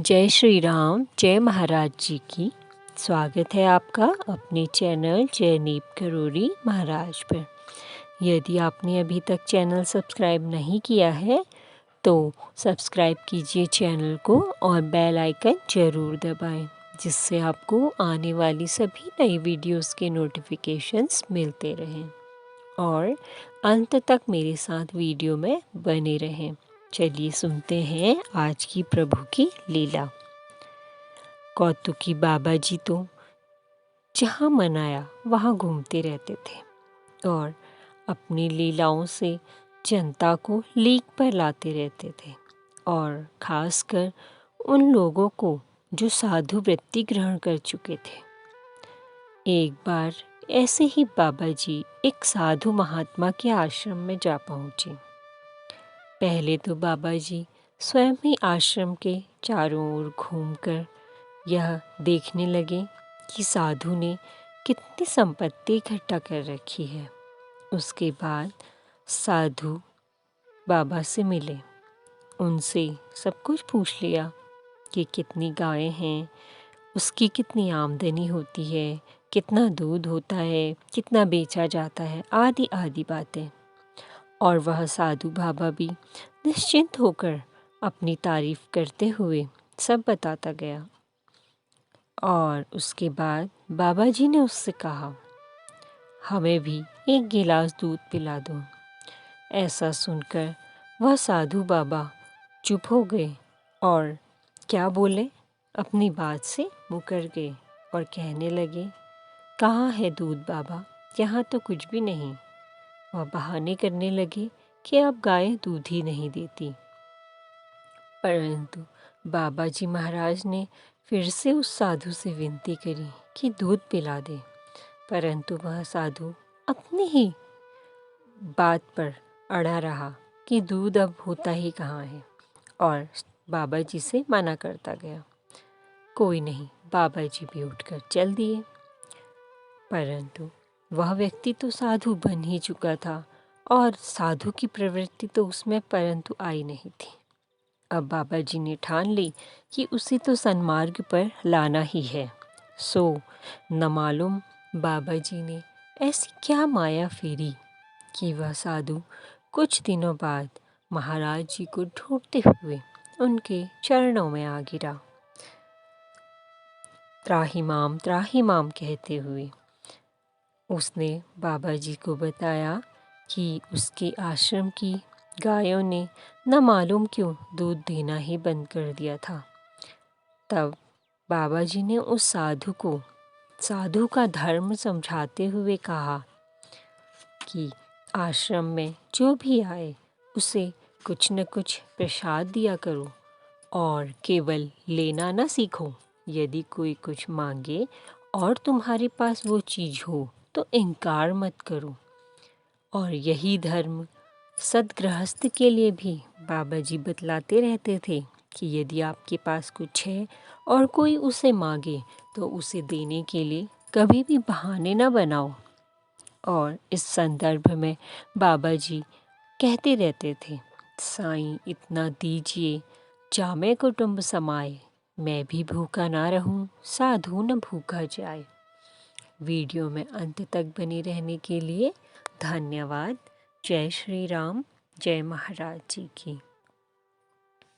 जय श्री राम, जय महाराज जी की। स्वागत है आपका अपने चैनल जयनीब करोड़ी महाराज पर। यदि आपने अभी तक चैनल सब्सक्राइब नहीं किया है तो सब्सक्राइब कीजिए चैनल को और बेल आइकन ज़रूर दबाएं, जिससे आपको आने वाली सभी नई वीडियोस के नोटिफिकेशंस मिलते रहें और अंत तक मेरे साथ वीडियो में बने रहें। चलिए सुनते हैं आज की प्रभु की लीला। कौतुकी बाबा जी तो जहाँ मन आया वहाँ घूमते रहते थे और अपनी लीलाओं से जनता को लीक पर लाते रहते थे, और खासकर उन लोगों को जो साधु वृत्ति ग्रहण कर चुके थे। एक बार ऐसे ही बाबा जी एक साधु महात्मा के आश्रम में जा पहुँचे। पहले तो बाबा जी स्वयं ही आश्रम के चारों ओर घूमकर यह देखने लगे कि साधु ने कितनी संपत्ति इकट्ठा कर रखी है। उसके बाद साधु बाबा से मिले, उनसे सब कुछ पूछ लिया कि कितनी गायें हैं, उसकी कितनी आमदनी होती है, कितना दूध होता है, कितना बेचा जाता है, आदि आदि बातें। और वह साधु बाबा भी निश्चिंत होकर अपनी तारीफ करते हुए सब बताता गया। और उसके बाद बाबा जी ने उससे कहा, हमें भी एक गिलास दूध पिला दो। ऐसा सुनकर वह साधु बाबा चुप हो गए और क्या बोले, अपनी बात से मुकर गए और कहने लगे, कहाँ है दूध बाबा, यहाँ तो कुछ भी नहीं। वह बहाने करने लगे कि अब गाय दूध ही नहीं देती। परंतु बाबा जी महाराज ने फिर से उस साधु से विनती करी कि दूध पिला दे, परंतु वह साधु अपनी ही बात पर अड़ा रहा कि दूध अब होता ही कहाँ है, और बाबा जी से मना करता गया। कोई नहीं, बाबा जी भी उठकर चल दिए। परंतु वह व्यक्ति तो साधु बन ही चुका था और साधु की प्रवृत्ति तो उसमें परंतु आई नहीं थी। अब बाबा जी ने ठान ली कि उसे तो सन्मार्ग पर लाना ही है। सो न मालूम बाबा जी ने ऐसी क्या माया फेरी कि वह साधु कुछ दिनों बाद महाराज जी को ढूंढते हुए उनके चरणों में आ गिरा, त्राही माम कहते हुए। उसने बाबा जी को बताया कि उसके आश्रम की गायों ने न मालूम क्यों दूध देना ही बंद कर दिया था। तब बाबा जी ने उस साधु को साधु का धर्म समझाते हुए कहा कि आश्रम में जो भी आए उसे कुछ न कुछ प्रसाद दिया करो और केवल लेना न सीखो। यदि कोई कुछ मांगे और तुम्हारे पास वो चीज़ हो तो इनकार मत करो। और यही धर्म सद्गृहस्थ के लिए भी बाबा जी बतलाते रहते थे कि यदि आपके पास कुछ है और कोई उसे मांगे तो उसे देने के लिए कभी भी बहाने न बनाओ। और इस संदर्भ में बाबा जी कहते रहते थे, साईं इतना दीजिए जामे कुटुंब समाए, मैं भी भूखा ना रहूं, साधु न भूखा जाए। वीडियो में अंत तक बने रहने के लिए धन्यवाद। जय श्री राम, जय महाराज जी की।